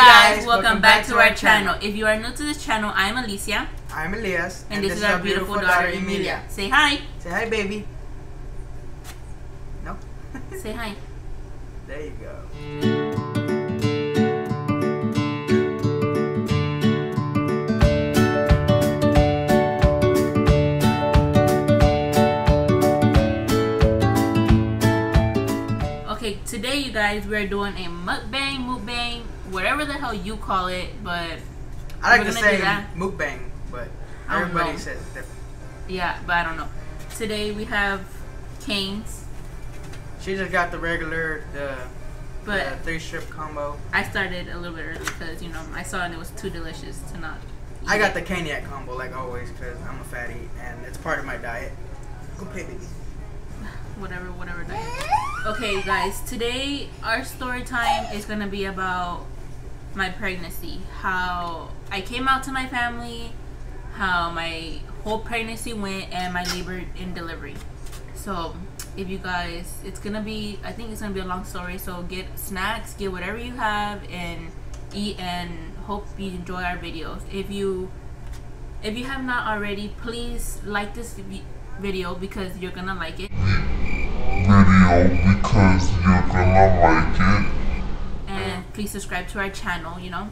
guys, welcome back to our channel. If you are new to this channel, I'm Alicia. I'm Elias. And this is our beautiful daughter, Emilia. Say hi. Say hi, baby. No? Say hi. There you go. Okay, today you guys, we're doing a mukbang, whatever the hell you call it, but I like to say mukbang, but everybody says different. Yeah, but I don't know. Today we have canes. She just got the regular, the 3-strip combo. I started a little bit early because, you know, I saw it and it was too delicious to not eat. I got the caniac combo like always because I'm a fatty and it's part of my diet. Go play, baby. Whatever diet. Okay, guys, today our story time is gonna be about my pregnancy, how I came out to my family, how my whole pregnancy went, and my labor and delivery. So if you guys, I think it's gonna be a long story, so get snacks, get whatever you have and eat, and hope you enjoy our videos. If you have not already, please like this video because you're gonna like it. And please subscribe to our channel, you know.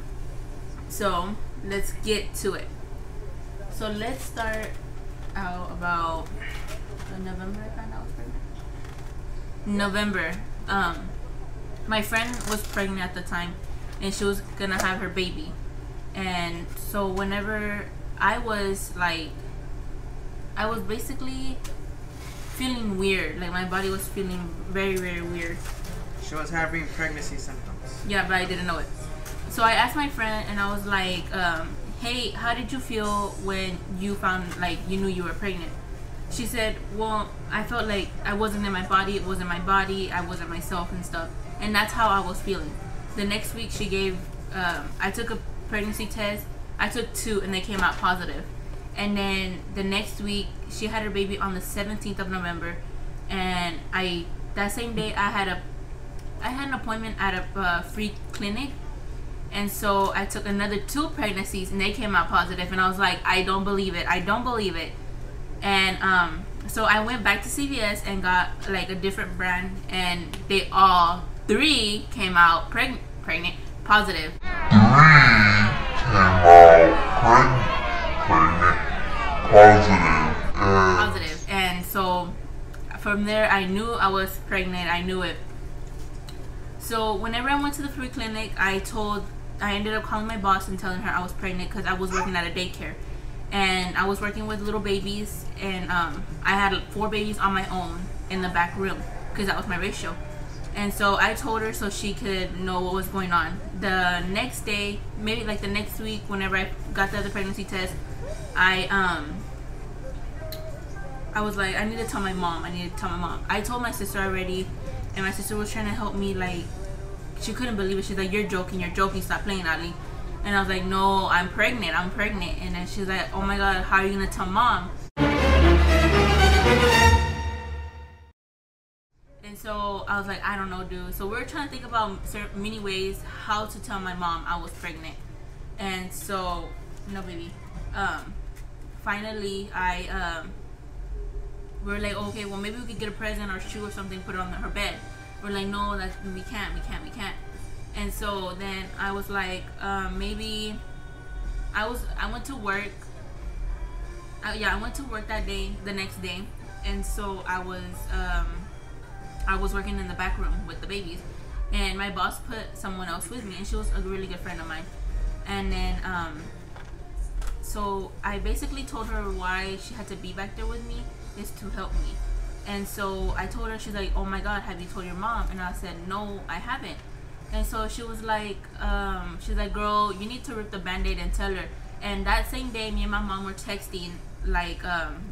So let's get to it. So let's start out about November. I found out I was pregnant. November. My friend was pregnant at the time and she was gonna have her baby, and so whenever I was basically feeling weird, like my body was feeling very, very weird. She was having pregnancy symptoms. Yeah, but I didn't know it. So I asked my friend and I was like, hey, how did you feel when you found, like, you knew you were pregnant? She said, well, I felt like I wasn't in my body, it wasn't my body, I wasn't myself and stuff. And that's how I was feeling. The next week she gave, I took a pregnancy test. I took 2 and they came out positive. And then the next week she had her baby on the 17th of November, and that same day I had an appointment at a free clinic, and so I took another 2 pregnancies and they came out positive, and I was like, I don't believe it. And so I went back to CVS and got like a different brand, and they all 3 came out pregnant positive. 3 came out positive. And so from there I knew I was pregnant. I knew it. So whenever I went to the free clinic, I ended up calling my boss and telling her I was pregnant because I was working at a daycare and I was working with little babies, and I had 4 babies on my own in the back room because that was my ratio. And so I told her so she could know what was going on. The next day, maybe like the next week, whenever I got the other pregnancy test, I was like, I need to tell my mom. I told my sister already, and my sister was trying to help me. Like, she couldn't believe it. She's like, you're joking, stop playing, Ali. And I was like, no, I'm pregnant. And then she's like, oh my god, how are you gonna tell mom? And so I was like, I don't know, dude. So we're trying to think about many ways how to tell my mom I was pregnant. And so, no, baby. Finally, we're like, okay, well, maybe we could get a present or shoe or something, put it on her bed. We're like, no, we can't. And so then I was like, maybe I went to work. I went to work that day, the next day, and so I was working in the back room with the babies, and my boss put someone else with me, and she was a really good friend of mine. And then so I basically told her why she had to be back there with me is to help me. And so I told her, she's like, oh my god, have you told your mom? And I said, no, I haven't. And so she was like, she's like, girl, you need to rip the band-aid and tell her. And that same day, me and my mom were texting, like,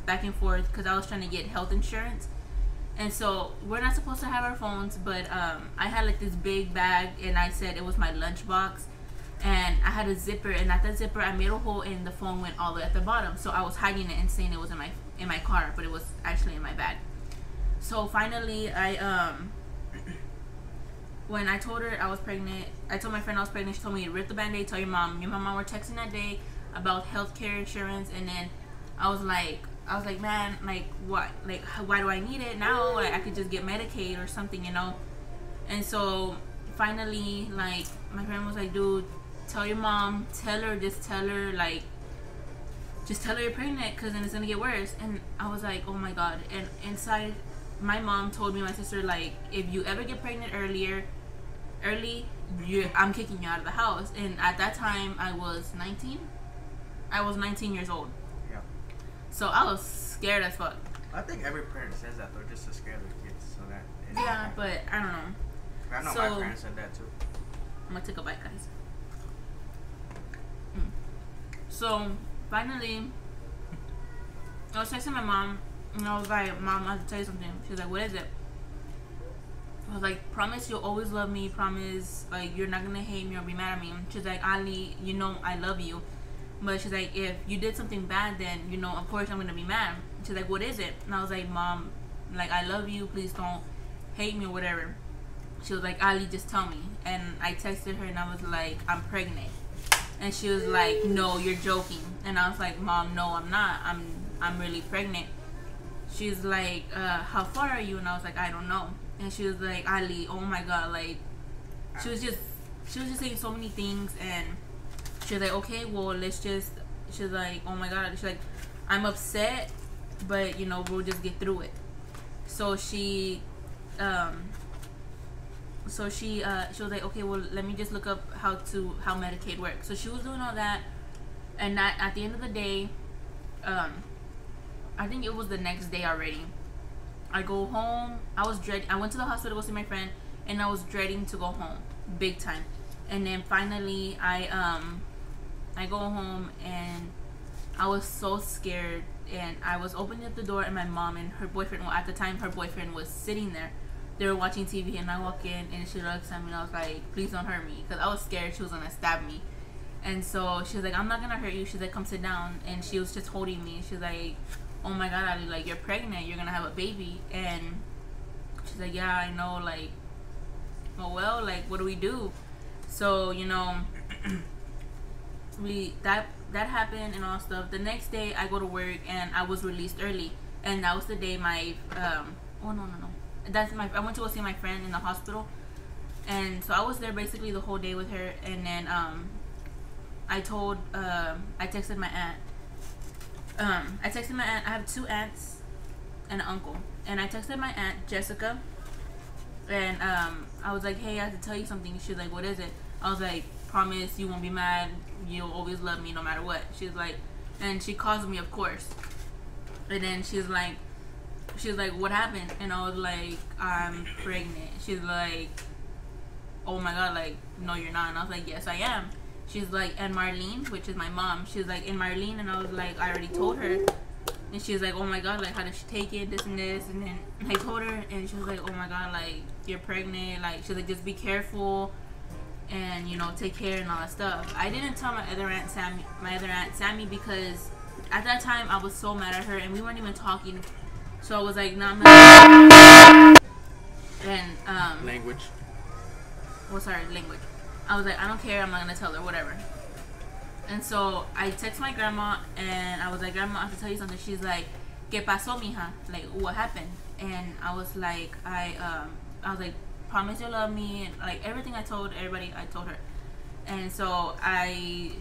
back and forth, because I was trying to get health insurance. And so we're not supposed to have our phones, but I had like this big bag, and I said it was my lunchbox. And I had a zipper, and at that zipper I made a hole, and the phone went all the way at the bottom. So I was hiding it and saying it was in my car, but it was actually in my bag. So finally I when I told her I was pregnant, I told my friend I was pregnant. She told me to rip the band-aid, tell your mom. Me and my mom were texting that day about healthcare insurance, and then I was like, man, like what? Like why do I need it now? Like I could just get Medicaid or something, you know? And so finally, like my friend was like, dude, tell your mom, just tell her you're pregnant, because then it's gonna get worse. And I was like, oh my god. And inside, my mom told me, my sister, like, if you ever get pregnant early, I'm kicking you out of the house. And at that time, I was 19 years old. Yeah. So I was scared as fuck. I think every parent says that though, just to scare their kids, so that. Yeah, but I don't know. I know my parents said that too. I'm gonna take a bite, guys. So finally, I was texting my mom, and I was like, Mom, I have to tell you something. She was like, what is it? I was like, promise you'll always love me. Promise, like, you're not gonna hate me or be mad at me. She's like, Ali, you know I love you. But she's like, if you did something bad, then, you know, of course I'm gonna be mad. She's like, what is it? And I was like, Mom, like, I love you. Please don't hate me or whatever. She was like, Ali, just tell me. And I texted her, and I was like, I'm pregnant. And she was like, no, you're joking. And I was like, Mom, no, I'm not. I'm really pregnant. She's like, how far are you? And I was like, I don't know. And she was like, Ali, oh my god, like, she was just saying so many things. And she was like, okay, well, she's like, oh my god, she's like, I'm upset, but, you know, we'll just get through it. So she was like, okay, well, let me just look up how Medicaid works. So she was doing all that, and that at the end of the day, I think it was the next day already, I go home. I went to the hospital to go see my friend, and I was dreading to go home, big time. And then finally, I go home, and I was so scared, and I was opening up the door, and my mom and her boyfriend, well, at the time, her boyfriend was sitting there. They were watching TV, and I walk in, and she looks at me, and I was like, please don't hurt me, because I was scared she was going to stab me. And so she was like, I'm not going to hurt you. She's like, come sit down. And she was just holding me. She's like, oh my god, Ali, like, you're pregnant. You're going to have a baby. And she's like, yeah, I know, like, oh, well, like, what do we do? So, you know, that happened and all stuff. The next day, I go to work, and I was released early. And that was the day my, oh, no. I went to go see my friend in the hospital, and so I was there basically the whole day with her. And then I texted my aunt. I have two aunts and an uncle, and I texted my aunt Jessica, and I was like, hey, I have to tell you something. She was like, what is it? I was like, promise you won't be mad. You'll always love me no matter what. She was like, and she calls me, of course. And then she was like, what happened? And I was like, I'm pregnant. She's like, oh my god, like, no, you're not. And I was like, yes, I am. She's like, and Marlene, which is my mom, she was like, and Marlene. And I was like, I already told her. And she was like, oh my god, like, how did she take it, this and this? And then I told her, and she was like, oh my god, like, you're pregnant. Like, she was like, just be careful, and, you know, take care and all that stuff. I didn't tell my other aunt Sammy, because at that time I was so mad at her, and we weren't even talking. So I was like, nah, I'm not. And language. Well, sorry, language. I was like, I don't care. I'm not gonna tell her, whatever. And so I text my grandma, and I was like, Grandma, I have to tell you something. She's like, ¿Qué pasó, mija? Like, what happened? And I was like, I was like, promise you love me, and like everything I told everybody, I told her. And so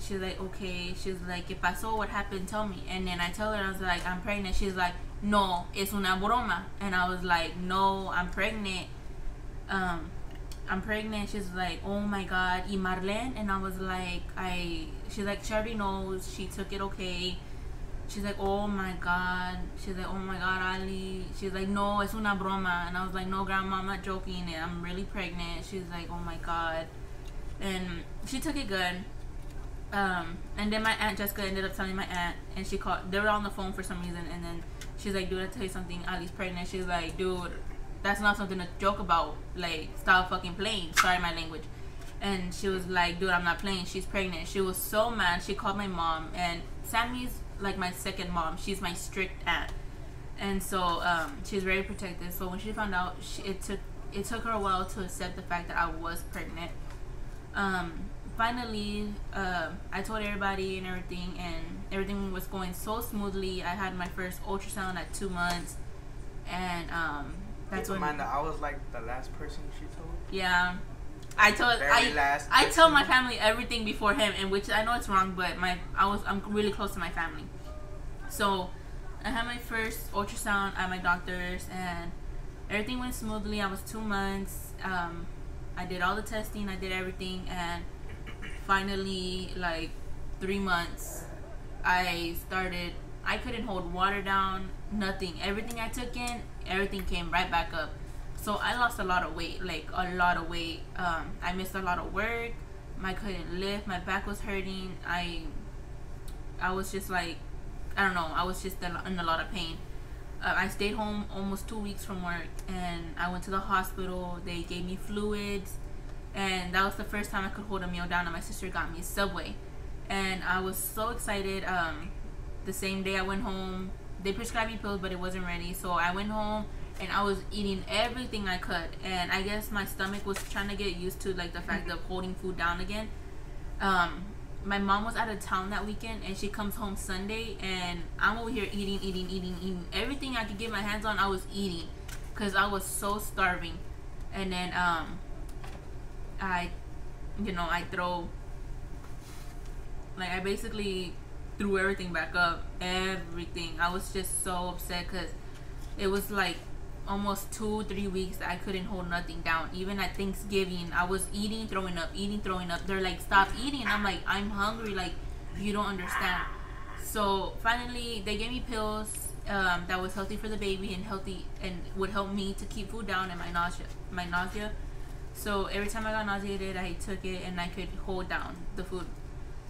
she's like, okay. She's like, ¿Qué pasó? What happened? Tell me. And then I tell her, I was like, I'm pregnant. She's like, no, es una broma. And I was like, no, I'm pregnant. I'm pregnant. She's like, oh my god, y Marlene? And I was like, she's like, she already knows. She took it okay. She's like, oh my god. She's like, oh my god, Ali. She's like, no, es una broma. And I was like, no, Grandma, I'm not joking. I'm really pregnant. She's like, oh my god. And she took it good. And then my aunt Jessica ended up telling my aunt, and she called. They were on the phone for some reason, and then she's like, dude, I tell you something, Ali's pregnant. She's like, dude, that's not something to joke about. Like, stop fucking playing. Sorry, my language. And she was like, dude, I'm not playing. She's pregnant. She was so mad. She called my mom, and Sammy's like my second mom. She's my strict aunt, and so she's very protective. So when she found out, it it took her a while to accept the fact that I was pregnant. Finally, I told everybody and everything was going so smoothly. I had my first ultrasound at 2 months, and that's when. Mind that I was like the last person she told. Yeah, I told my family everything before him, and which I know it's wrong, but I'm really close to my family. So I had my first ultrasound at my doctor's, and everything went smoothly. I was 2 months. I did all the testing, I did everything, and finally, like 3 months, I couldn't hold water down, nothing. Everything I took in, everything came right back up. So I lost a lot of weight, like a lot of weight. I missed a lot of work. I couldn't lift. My back was hurting. I was just like, I don't know. I was just in a lot of pain. I stayed home almost 2 weeks from work, and I went to the hospital. They gave me fluids, and that was the first time I could hold a meal down. And my sister got me Subway, and I was so excited. The same day I went home, they prescribed me pills, but it wasn't ready. So I went home, and I was eating everything I could. And I guess my stomach was trying to get used to like the fact of holding food down again. My mom was out of town that weekend, and she comes home Sunday, and I'm over here eating everything I could get my hands on. I was eating because I was so starving. And then I basically threw everything back up, everything. I was just so upset because it was like almost 2-3 weeks that I couldn't hold nothing down. Even at Thanksgiving, I was eating, throwing up. They're like, stop eating. I'm like, I'm hungry. Like, you don't understand. So finally, they gave me pills that was healthy for the baby and would help me to keep food down and my nausea. So every time I got nauseated, I took it and I could hold down the food.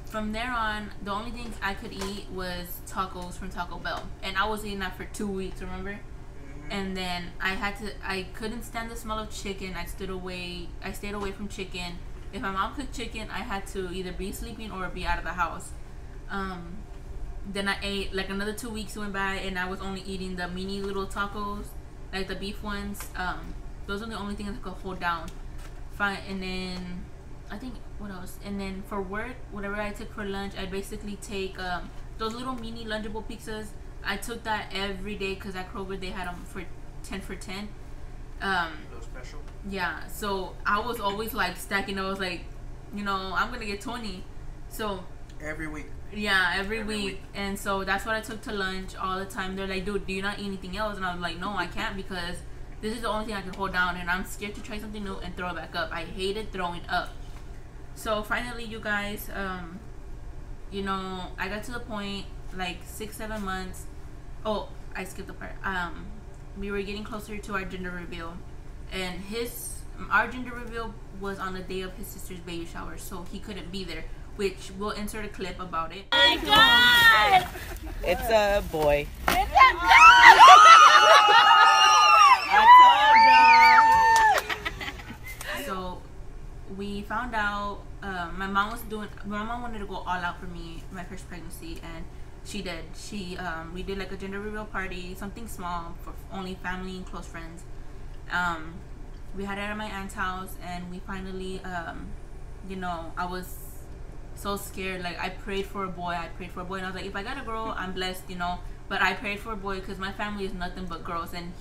From there on, the only things I could eat was tacos from Taco Bell, and I was eating that for 2 weeks. Remember? And then I couldn't stand the smell of chicken. I stayed away from chicken. If my mom cooked chicken, I had to either be sleeping or be out of the house. Then I ate, like another 2 weeks went by, and I was only eating the mini little tacos, like the beef ones. Those are the only things I could hold down. Fine. And then I think, what else? And then for work, whatever I took for lunch, I basically take those little mini Lunchable pizzas. I took that every day because at Kroger they had them for 10 for 10. Little special. Yeah, so I was always like stacking. I was like, I'm gonna get 20. So every week. Yeah, every week. And so that's what I took to lunch all the time. They're like, dude, do you not eat anything else? And I was like, no, I can't, because this is the only thing I can hold down, and I'm scared to try something new and throw it back up. I hated throwing up. So finally, you guys, I got to the point, like 6-7 months. Oh, I skipped the part. We were getting closer to our gender reveal, and our gender reveal was on the day of his sister's baby shower, so he couldn't be there, which we'll insert a clip about it. Oh my God! It's a boy. It's a boy! I told y'all. So we found out my mom wanted to go all out for me my first pregnancy, and she did. We did like a gender reveal party, something small for only family and close friends. We had it at my aunt's house, and we finally I was so scared. Like, I prayed for a boy, and I was like, if I got a girl, I'm blessed, but I prayed for a boy because my family is nothing but girls, and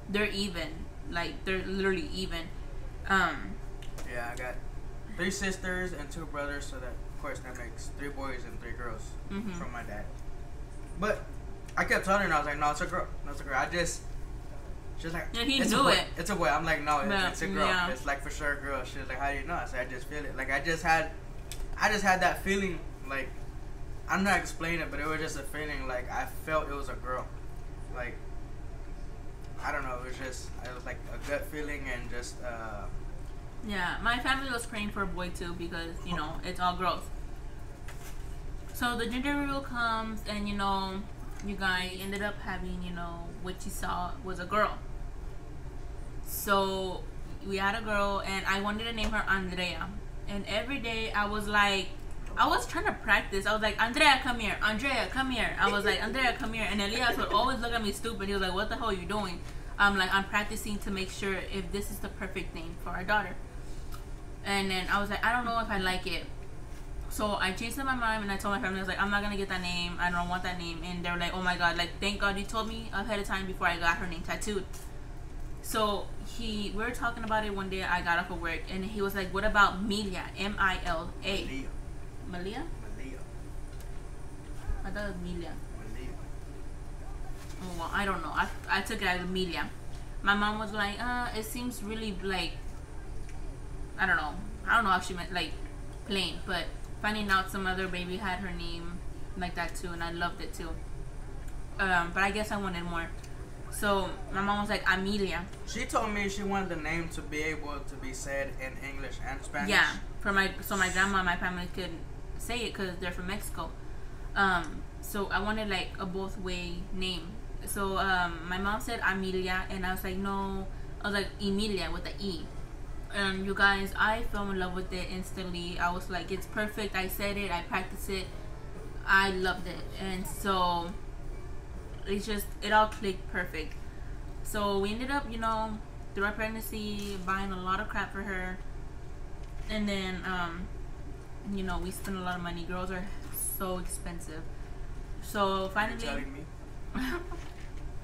they're even, like, they're literally even. Yeah, I got 3 sisters and 2 brothers, so that, of course, that makes 3 boys and 3 girls from my dad. But I kept telling her, I was like, no, it's a girl. She's like, yeah, he it's knew a boy. it. It's a boy. I'm like, no, it's a girl. Yeah. It's like for sure a girl. She was like, how do you know? I said, I just feel it. Like, I just had that feeling. Like, I'm not explaining it, but it was just a feeling. Like, I felt it was a girl. Like, I don't know. It was like a gut feeling, and just. Yeah, my family was praying for a boy too, because it's all girls. So the gender reveal comes, and you guys ended up having what you saw was a girl. So we had a girl, and I wanted to name her Andrea. And every day I was trying to practice. I was like, Andrea, come here. Andrea, come here. I was like, Andrea, come here. And Elias would always look at me stupid. He was like, what the hell are you doing? I'm practicing to make sure if this is the perfect name for our daughter. And then I was like, I don't know if I like it. So I changed my mind and I told my family, I was like, I'm not gonna get that name. I don't want that name. And they were like, oh my god, like thank God you told me ahead of time before I got her name tattooed. So we were talking about it one day. I got off of work and he was like, what about Milia? M-I-L-A. Malia. Malia? Malia. I thought it was Milia. Malia. Oh well, I don't know. I took it as Milia. My mom was like, it seems really like, I don't know if she meant like plain, but finding out some other baby had her name like that too, and I loved it too. But I guess I wanted more. So my mom was like, Amelia. She told me she wanted the name to be able to be said in English and Spanish. Yeah, so my grandma and my family could say it because they're from Mexico. So I wanted like a both way name. So my mom said Amelia, and I was like, no. I was like Emilia with the E. And you guys, I fell in love with it instantly. I was like, it's perfect. I said it. I practiced it. I loved it. And so it all clicked perfect. So we ended up, through our pregnancy, buying a lot of crap for her. And then, we spent a lot of money. Girls are so expensive. So finally, You're telling me?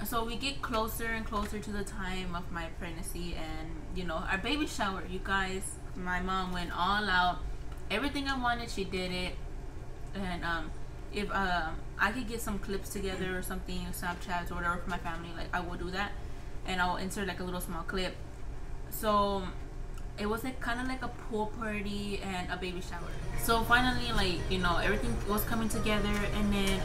so we get closer and closer to the time of my pregnancy, and our baby shower, you guys, my mom went all out. Everything I wanted, she did it. And if I could get some clips together or something, Snapchats or whatever for my family, like I will do that, and I'll insert like a little small clip. So it was like kind of like a pool party and a baby shower. So finally, like everything was coming together, and then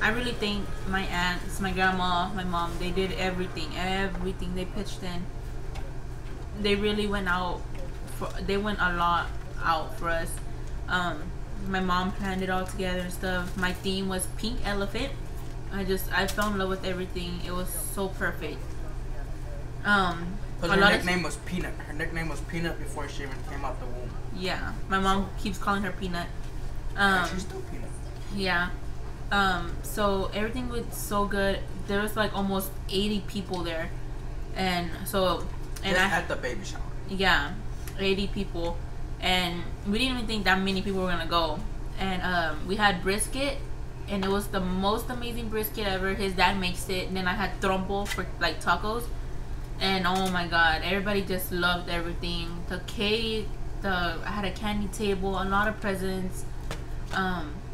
I really thank my aunts, my grandma, my mom. They did everything they pitched in. They really went out they went a lot out for us. My mom planned it all together and stuff. My theme was pink elephant. I fell in love with everything. It was so perfect. Her nickname was Peanut. Her nickname was Peanut before she even came out the womb. Yeah, my mom keeps calling her Peanut. She's still Peanut. Yeah. So everything was so good. There was like almost 80 people there, and at the baby shower. Yeah, 80 people, and we didn't even think that many people were gonna go. And we had brisket, and it was the most amazing brisket ever. His dad makes it, and then I had trompo for like tacos, and oh my god, everybody just loved everything. The cake, I had a candy table, a lot of presents.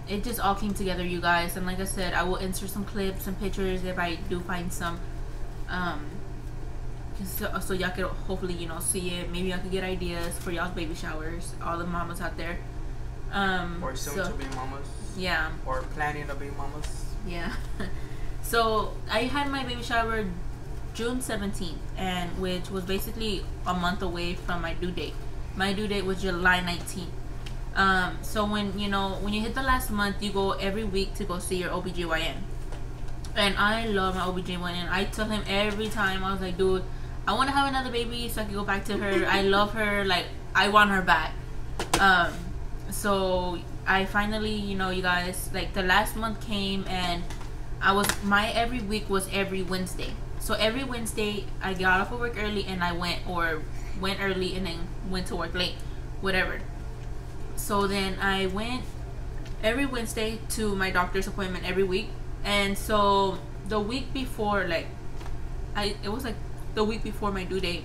It just all came together, you guys. And like I said, I will insert some clips and pictures if I do find some, so y'all can hopefully see it. Maybe I can get ideas for y'all's baby showers, all the mamas out there, or soon to be mamas. Yeah, or planning to be mamas. Yeah. So I had my baby shower June 17th, and which was basically a month away from my due date. My due date was July 19th. So when you hit the last month, you go every week to go see your OBGYN. And I love my OBGYN. I tell him every time, I was like, dude, I want to have another baby so I can go back to her. I love her. Like, I want her back. So I finally, you guys, like the last month came, and my every week was every Wednesday. So every Wednesday I got off of work early and I went early and then went to work late, whatever. So then I went every Wednesday to my doctor's appointment every week. And so the week before, it was like the week before my due date,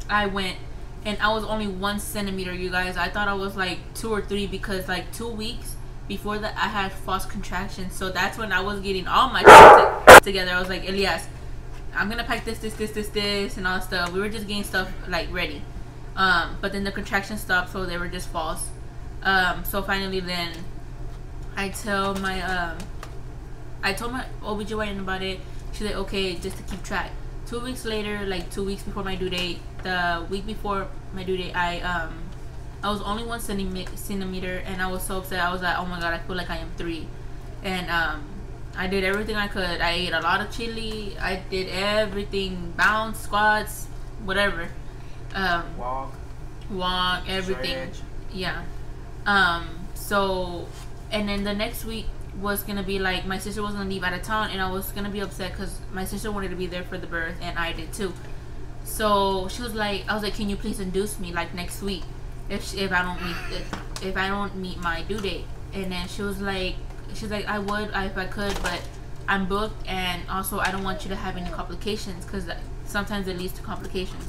I went, and I was only 1 centimeter, you guys. I thought I was like 2 or 3, because like 2 weeks before that I had false contractions. So that's when I was getting all my shit together. I was like, Elias, I'm gonna pack this and all that stuff. We were just getting stuff like ready. But then the contractions stopped, so they were just false. So finally then I told my OBGYN about it. She's like, okay, just to keep track. 2 weeks later, like 2 weeks before my due date, the week before my due date, I was only 1 centimeter, and I was so upset. I was like, oh my god, I feel like I am 3. And I did everything I could. I ate a lot of chili. I did everything, bounce, squats, whatever. Walk, everything. Yeah. So, and then the next week was gonna be like, my sister was gonna leave out of town, and I was gonna be upset because my sister wanted to be there for the birth, and I did too. So she was like, I was like, can you please induce me like next week if I don't meet my due date? And then she's like, I would if I could, but I'm booked, and also I don't want you to have any complications because sometimes it leads to complications.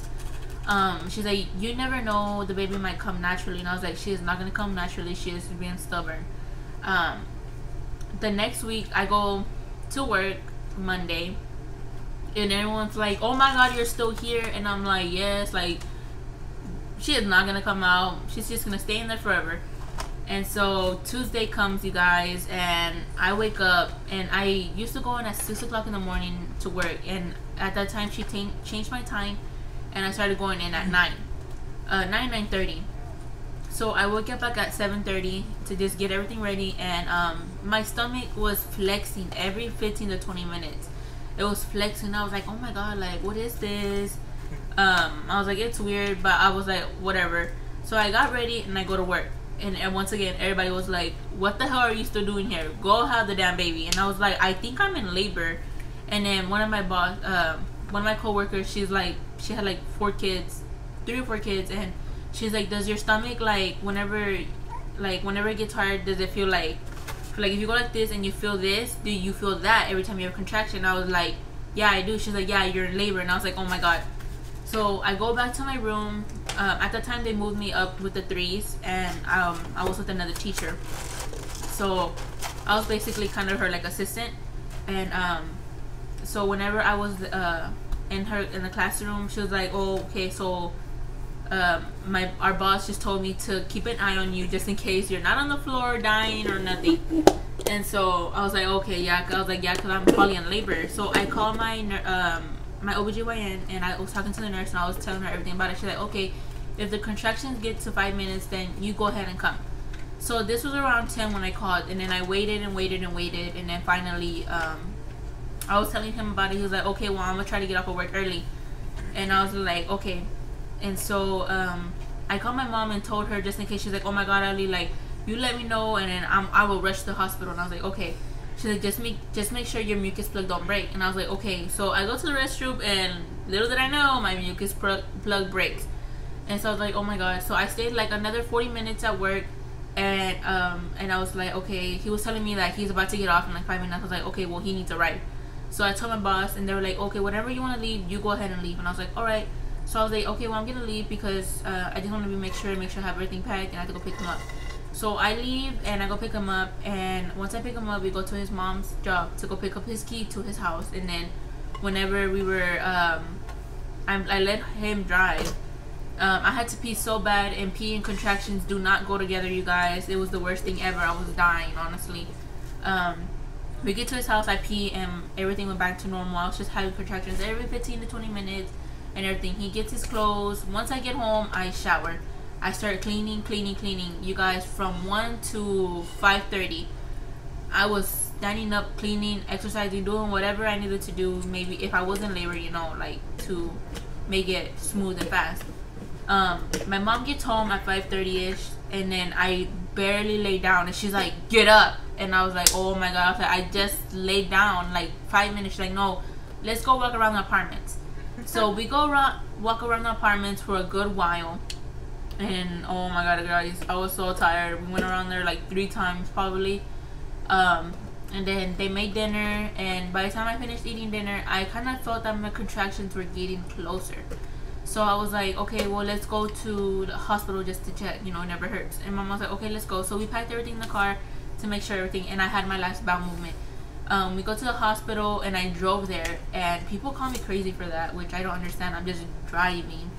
She's like, you never know, the baby might come naturally. And I was like, she is not gonna come naturally, she is being stubborn. The next week I go to work Monday, and everyone's like, oh my god, you're still here. And I'm like, yes, like, she is not gonna come out, she's just gonna stay in there forever. And so Tuesday comes, you guys, and I wake up, and I used to go in at 6 o'clock in the morning to work, and at that time she changed my time, and I started going in at 9:30. So I woke up like at 7:30 to just get everything ready, and my stomach was flexing every 15 to 20 minutes. It was flexing. I was like, oh my god, like, what is this? I was like, it's weird, but I was like, whatever. So I got ready and I go to work, and once again everybody was like, what the hell are you still doing here? Go have the damn baby. And I was like, I think I'm in labor. And then one of my coworkers, she's like, she had like 3 or 4 kids, and she's like, does your stomach, like, whenever it gets hard, does it feel like if you go like this and you feel this, do you feel that every time you have a contraction? I was like, yeah, I do. She's like, yeah, you're in labor. And I was like, oh my god. So I go back to my room. At the time they moved me up with the 3s, and I was with another teacher, so I was basically kind of her like assistant. And so whenever I was in the classroom, she was like, oh, okay, so our boss just told me to keep an eye on you just in case you're not on the floor dying or nothing. And so I was like, okay, yeah. I was like, yeah, because I'm probably in labor. So I called my OBGYN, and I was talking to the nurse, and I was telling her everything about it. She's like, okay, if the contractions get to 5 minutes, then you go ahead and come. So this was around 10 when I called, and then I waited and waited and waited, and then finally I was telling him about it. He was like, okay, well, I'm gonna try to get off of work early. And I was like, okay. And so I called my mom and told her, just in case. She's like, oh my god, Ali, like, you let me know, and then I will rush to the hospital. And I was like, okay. She's like, just make sure your mucus plug don't break. And I was like, okay. So I go to the restroom, and little did I know, my mucus plug breaks. And so I was like, oh my god. So I stayed like another 40 minutes at work, and I was like, okay. He was telling me that he's about to get off in like 5 minutes. I was like, okay, well, he needs a ride. So I told my boss, and they were like, okay, whenever you want to leave, you go ahead and leave. And I was like, all right. So I was like, okay, well, I'm gonna leave because I just want to make sure I have everything packed, and I have to go pick him up. So I leave, and I go pick him up, and once I pick him up, we go to his mom's job to go pick up his key to his house. And then whenever we were I let him drive. I had to pee so bad, and pee and contractions do not go together, you guys. It was the worst thing ever. I was dying, honestly. We get to his house, I pee, and everything went back to normal. I was just having contractions every 15 to 20 minutes and everything. He gets his clothes. Once I get home, I shower. I start cleaning. You guys, from 1 to 5:30, I was standing up, cleaning, exercising, doing whatever I needed to do. Maybe if I was in labor, you know, like to make it smooth and fast. My mom gets home at 5:30ish, and then I barely lay down, and she's like, get up. And I was like, oh my god. I just laid down like 5 minutes. She's like, no, let's go walk around the apartments. So we go walk around the apartments for a good while, and oh my god, guys, I was so tired. We went around there like 3 times probably. And then they made dinner, and by the time I finished eating dinner, I kind of felt that my contractions were getting closer. So I was like, okay, well, let's go to the hospital just to check, you know, it never hurts. And my mom was like, okay, let's go. So we packed everything in the car to make sure everything, and I had my last bowel movement. We go to the hospital, and I drove there, and people call me crazy for that, which I don't understand. I'm just driving,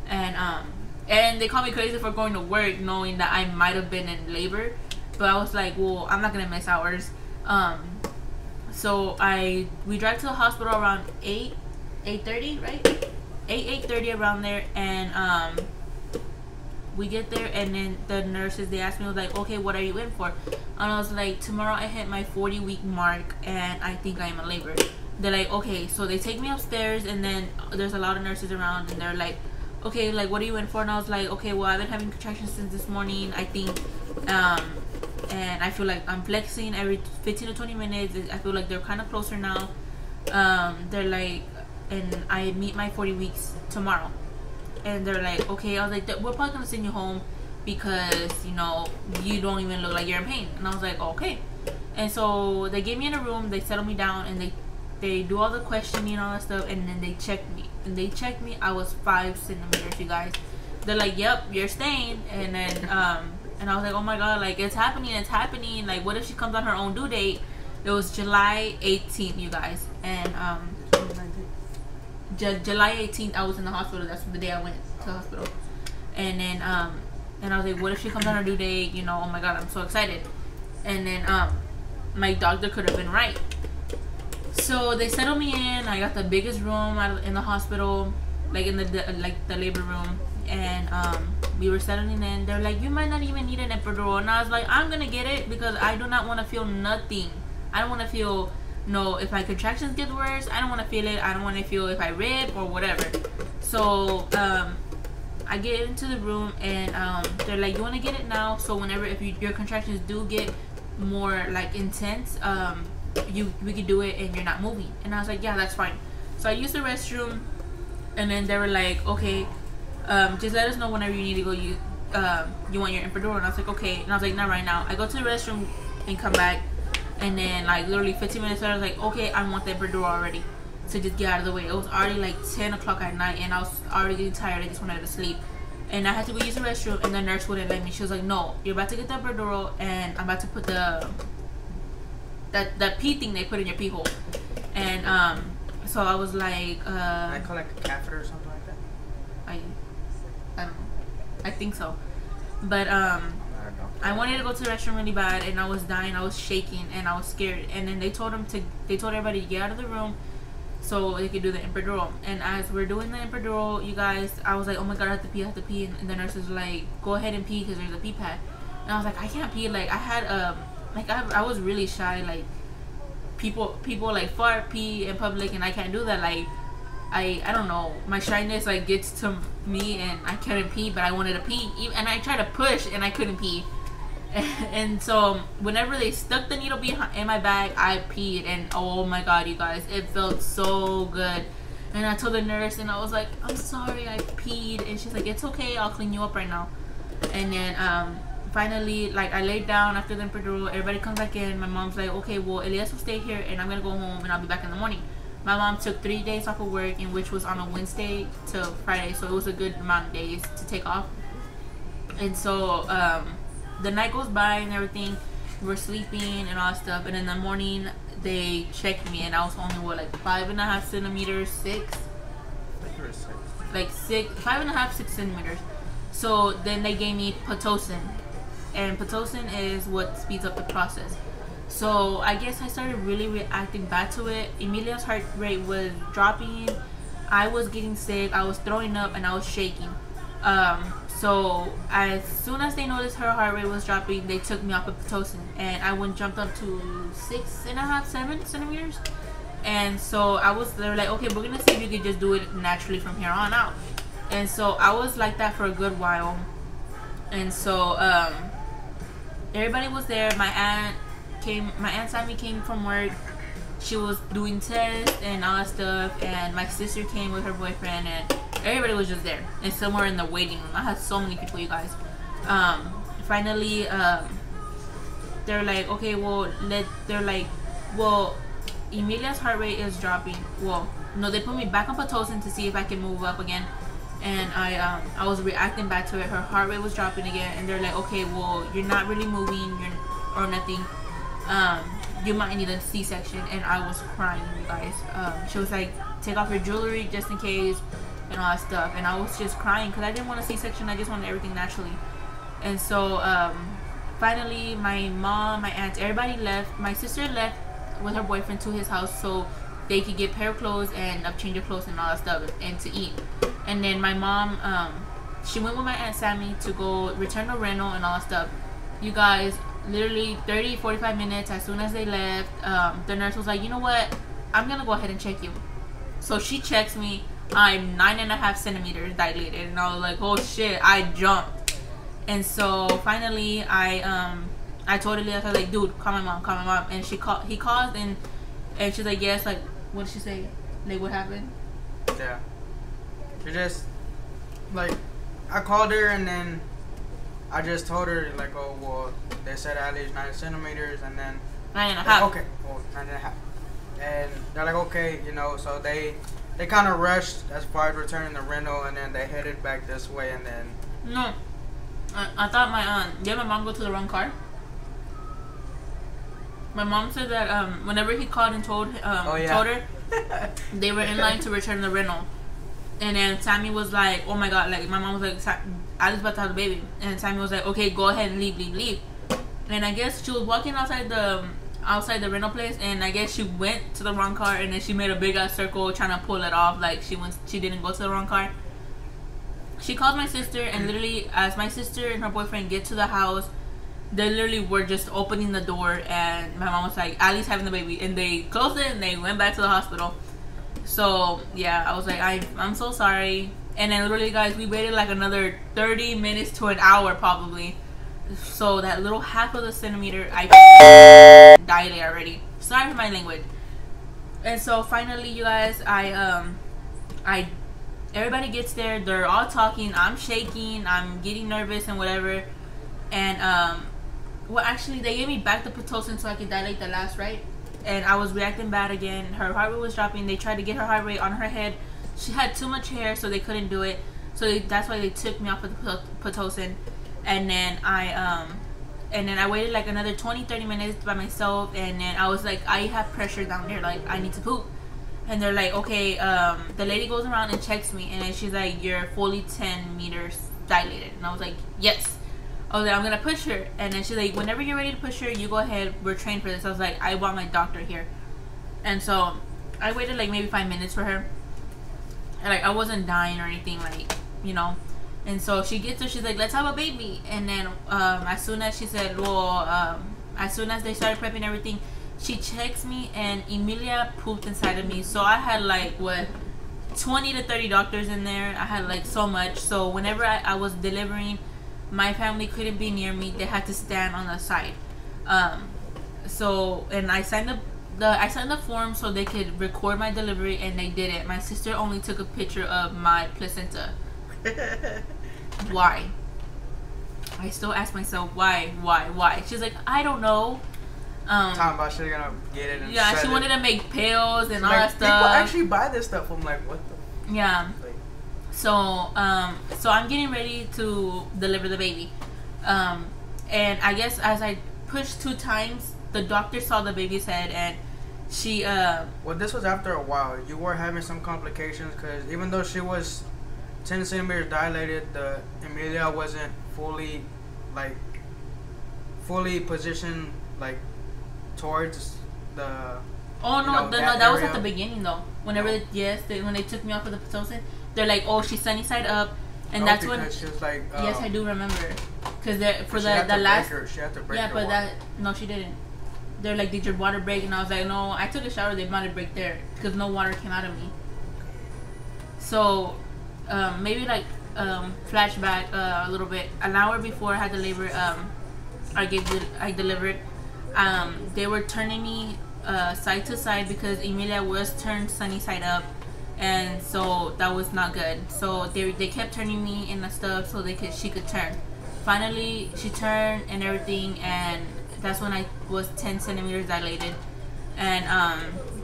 and they call me crazy for going to work knowing that I might have been in labor. But I was like, well, I'm not gonna miss hours. So we drive to the hospital around 8:30, right? 8:30 around there, and we get there, and then the nurses, they asked me, was like, okay, what are you in for? And I was like, tomorrow I hit my 40-week mark, and I think I am in labor. They're like, okay. So they take me upstairs, and then there's a lot of nurses around, and they're like, okay, like, what are you in for? And I was like, okay, well, I've been having contractions since this morning. I think and I feel like I'm flexing every 15 to 20 minutes. I feel like they're kind of closer now. They're like, and I meet my 40 weeks tomorrow, and they're like, okay. I was like, we're probably gonna send you home because you know you don't even look like you're in pain. And I was like, okay. And so they gave me in a room, they settled me down, and they do all the questioning and all that stuff, and then they checked me. And they checked me, I was 5 centimeters, you guys. They're like, yep, you're staying. And then and I was like, oh my god, like it's happening. Like what if she comes on her own due date? It was July 18th, you guys. And July 18th, I was in the hospital. That's the day I went to the hospital. And then and I was like, what if she comes on her due date? You know, oh my god, I'm so excited. And then my doctor could have been right. So they settled me in. I got the biggest room in the hospital, like in the labor room. And we were settling in. They're like, you might not even need an epidural. And I was like, I'm gonna get it because I do not want to feel nothing. I don't want to feel if my contractions get worse. I don't want to feel it. I don't want to feel if I rip or whatever. So I get into the room, and they're like, you want to get it now, so whenever if your contractions do get more like intense, we could do it and you're not moving. And I was like, yeah, that's fine. So I used the restroom, and then they were like, okay, just let us know whenever you need to go. You want your epidural? And I was like, okay. And I was like, not right now. I go to the restroom and come back, and then like literally 15 minutes later, I was like, okay, I want the epidural already, to just get out of the way. It was already like 10 o'clock at night, and I was already getting tired. I just wanted to sleep, and I had to go use the restroom, and the nurse wouldn't let me. She was like, no, you're about to get the epidural, and I'm about to put that pee thing they put in your pee hole. And so I was like, I call like a catheter or something like that. I don't know. I think so. But I don't know. I wanted to go to the restroom really bad, and I was dying. I was shaking, and I was scared. And then they told everybody to get out of the room so they could do the epidural. And as we're doing the epidural, you guys, I was like, oh my god, I have to pee. And the nurse was like, go ahead and pee because there's a pee pad. And I was like, I can't pee. Like I had I was really shy. Like people like fart, pee in public, and I can't do that. Like I don't know, my shyness like gets to me, and I couldn't pee, but I wanted to pee, and I tried to push and I couldn't pee. And so whenever they stuck the needle in my bag, I peed, and oh my god, you guys, it felt so good. And I told the nurse, and I was like, I'm sorry, I peed. And she's like, it's okay, I'll clean you up right now. And then finally, like, I laid down after the epidural. Everybody comes back in. My mom's like, okay, well, Elias will stay here, and I'm gonna go home, and I'll be back in the morning. My mom took 3 days off of work, in which was on a Wednesday to Friday, so it was a good amount of days to take off. And so the night goes by and everything, we're sleeping and all that stuff, and in the morning they checked me, and I was only what, like 5.5 centimeters, 6, like 5.5, 6 centimeters. So then they gave me Pitocin, and Pitocin is what speeds up the process. So I guess I started really reacting back to it. Emilia's heart rate was dropping, I was getting sick, I was throwing up, and I was shaking. So as soon as they noticed her heart rate was dropping, they took me off of Pitocin, and I jumped up to 6.5, 7 centimeters. And so they were like, okay, we're gonna see if you could just do it naturally from here on out. And so I was like that for a good while. And so everybody was there. My aunt Sammy came from work. She was doing tests and all that stuff, and my sister came with her boyfriend, and everybody was just there. And somewhere in the waiting room, I had so many people, you guys. Finally, they're like, okay, well, Emilia's heart rate is dropping. Well, no, they put me back on Pitocin to see if I can move up again. And I was reacting back to it. Her heart rate was dropping again, and they're like, okay, well, you're not really moving, or nothing. You might need a C-section. And I was crying, you guys. She was like, take off your jewelry just in case, and all that stuff. And I was just crying because I didn't want a C-section. I just wanted everything naturally. And so finally, my mom, my aunt, everybody left. My sister left with her boyfriend to his house so they could get pair of clothes and change of clothes and all that stuff, and to eat. And then my mom, she went with my aunt Sammy to go return the rental and all that stuff. You guys, literally 30-45 minutes as soon as they left, the nurse was like, you know what, I'm gonna go ahead and check you. So she checks me. I'm 9.5 centimeters dilated, and I was like, oh shit, I jumped. And so finally I I totally asked her like, dude, call my mom. And he called and she's like, yes, like, what did she say? Like, what happened? Yeah. She just, like, I called her and then I just told her, like, oh, well, they said at least 9 centimeters and then. 9.5. Like, okay, well, 9.5. And they're like, okay, you know, so they kind of rushed as far as returning the rental and then they headed back this way and then. No. I thought my, did my mom go to the wrong car? My mom said that whenever he called and told her, they were in line to return the rental. And then Sammy was like, oh my god, like my mom was like, Ali's about to have a baby. And Sammy was like, okay, go ahead and leave. And I guess she was walking outside the rental place, and I guess she went to the wrong car, and then she made a big ass circle trying to pull it off, like she didn't go to the wrong car. She called my sister, and literally as my sister and her boyfriend get to the house, they literally were just opening the door, and my mom was like, Ali's having the baby, and they closed it and they went back to the hospital. So yeah, I was like, I'm so sorry. And then literally, guys, we waited like another 30 minutes to an hour probably. So that little half of the centimeter, I dilated already. Sorry for my language. And so finally, you guys, everybody gets there. They're all talking. I'm shaking. I'm getting nervous and whatever. And well, actually, they gave me back the Pitocin so I could dilate the last, right? And I was reacting bad again. Her heart rate was dropping. They tried to get her heart rate on her head. She had too much hair, so they couldn't do it. So that's why they took me off of the Pitocin. And then I waited like another 20-30 minutes by myself. And then I was like, I have pressure down there. Like, I need to poop. And they're like, okay. The lady goes around and checks me, and then she's like, you're fully 10 meters dilated. And I was like, yes. I was like, I'm gonna push her. And then she's like, whenever you're ready to push her, you go ahead. We're trained for this. I was like, I want my doctor here. And so I waited like maybe 5 minutes for her. And like, I wasn't dying or anything, like, you know. And so she gets her, she's like, let's have a baby. And then as soon as she said, well, as soon as they started prepping everything, she checks me, and Emilia pooped inside of me. So I had like, what, 20 to 30 doctors in there. I had like so much. So whenever I was delivering, my family couldn't be near me. They had to stand on the side. So, and I signed the form so they could record my delivery, and they did it. My sister only took a picture of my placenta. Why? I still ask myself, why? She's like, I don't know. Talking about she's gonna get it and yeah, she wanted to make pills and all that stuff. People actually buy this stuff. I'm like, what the? Yeah. So I'm getting ready to deliver the baby. And I guess as I pushed 2 times, the doctor saw the baby's head, and she well, this was after a while. You were having some complications because even though she was 10 centimeters dilated, the Emilia wasn't fully positioned like towards the. Oh no, that was area. at the beginning though. Whenever when they took me off of the Pitocin, they're like, oh, she's sunny side up, and that's when she was like. Yes, I do remember, because for the last. She had to break yeah, her but water. no, she didn't. They're like, did your water break? And I was like, no, I took a shower. They might have break there because no water came out of me. So, maybe like flashback a little bit. An hour before I had the labor, I delivered. They were turning me side to side because Emilia was turned sunny side up, and so that was not good. So they kept turning me in the stuff so she could turn. Finally, she turned and everything, and that's when I was 10 centimeters dilated. And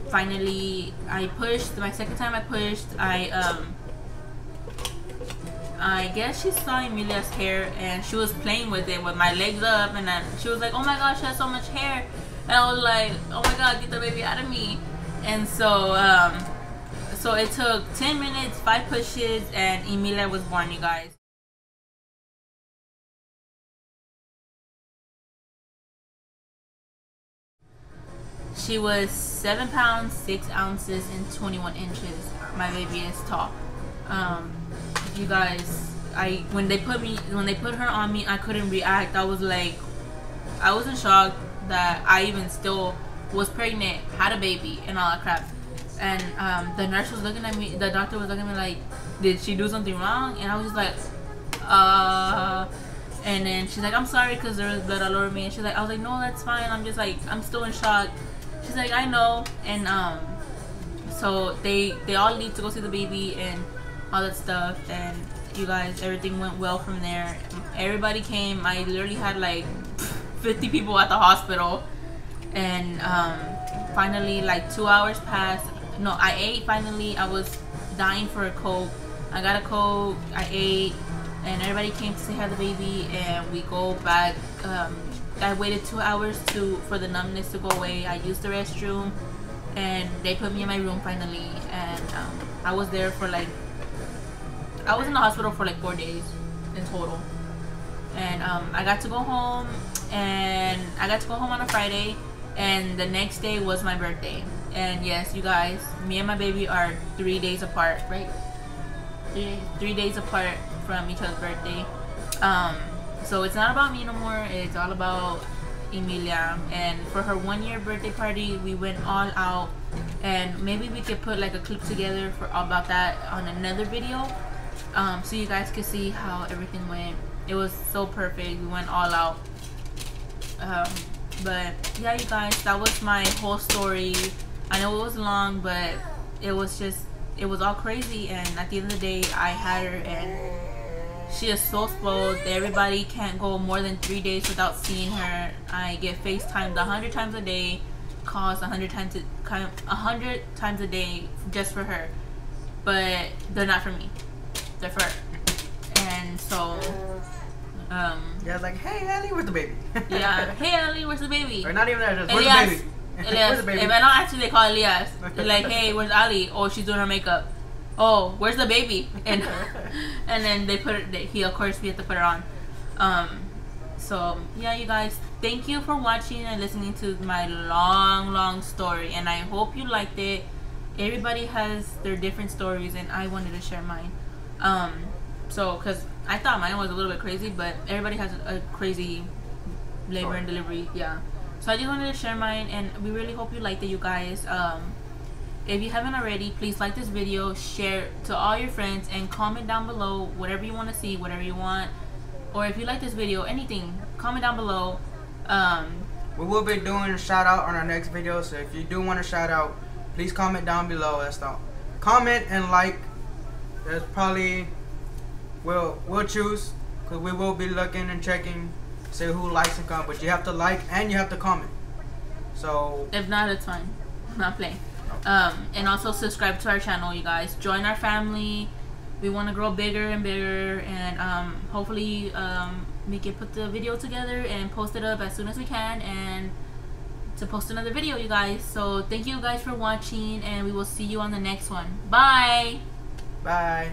finally, I pushed. My second time I pushed, I guess she saw Emilia's hair, and she was playing with it with my legs up, and then she was like, oh my gosh, she has so much hair. And I was like, oh my god, get the baby out of me. And so so it took 10 minutes, 5 pushes, and Emilia was born, you guys. She was 7 pounds, 6 ounces, and 21 inches. My baby is tall. You guys, when they put her on me, I couldn't react. I was in shock that I even still was pregnant, had a baby, and all that crap. And the nurse was looking at me, the doctor was looking at me like, did she do something wrong? And I was just like, And then she's like, I'm sorry because there was blood all over me. And she's like, I was like, no, that's fine. I'm just like, I'm still in shock. She's like, I know. And so they all leave to go see the baby and all that stuff. And you guys, everything went well from there. Everybody came. I literally had like 50 people at the hospital. And finally, like 2 hours passed. No, I ate finally. I was dying for a Coke. I got a Coke. I ate. And everybody came to say hi to the baby, and we go back. I waited 2 hours for the numbness to go away. I used the restroom, and they put me in my room finally. And I was there for like, I was in the hospital for like 4 days in total. And I got to go home, and I got to go home on a Friday, and the next day was my birthday. And yes, you guys, me and my baby are 3 days apart, right? 3 days apart from each other's birthday. So it's not about me no more. It's all about Emilia. And for her 1 year birthday party, we went all out. And maybe we could put like a clip together about that on another video, so you guys could see how everything went. It was so perfect. We went all out. But yeah, you guys, that was my whole story. I know it was long, but it was all crazy. And at the end of the day, I had her, and she is so spoiled. Everybody can't go more than 3 days without seeing her. I get FaceTimed 100 times a day, calls 100 times a day just for her. But they're not for me. They're for her. And so, yeah, like, hey, Ellie, where's the baby? yeah, hey, Ellie, where's the baby? Or not even that, just, where's Elias. the baby? Elias. Where's the baby? If I don't actually, they call Elias. They're like, hey, where's Ali? Oh, she's doing her makeup. Oh, where's the baby? And then they put it. We of course we have to put her on. So yeah, you guys, thank you for watching and listening to my long story, and I hope you liked it. Everybody has their different stories, and I wanted to share mine. So because I thought mine was a little bit crazy, but everybody has a crazy labor and delivery. Yeah. So I just wanted to share mine, and we really hope you liked it, you guys. If you haven't already, please like this video, share to all your friends, and comment down below whatever you want to see, whatever you want, or if you like this video, anything, comment down below. We will be doing a shout out on our next video, so if you do want a shout out, please comment down below. That's the comment and like. That's probably we'll choose, because we will be looking and checking, see who likes and comment. But you have to like and you have to comment. So if not, it's fine. I'm not playing. And also subscribe to our channel, you guys. Join our family. We want to grow bigger and bigger, and hopefully we can put the video together and post it up as soon as we can, and to post another video, you guys. So thank you guys for watching, and we will see you on the next one. Bye. Bye.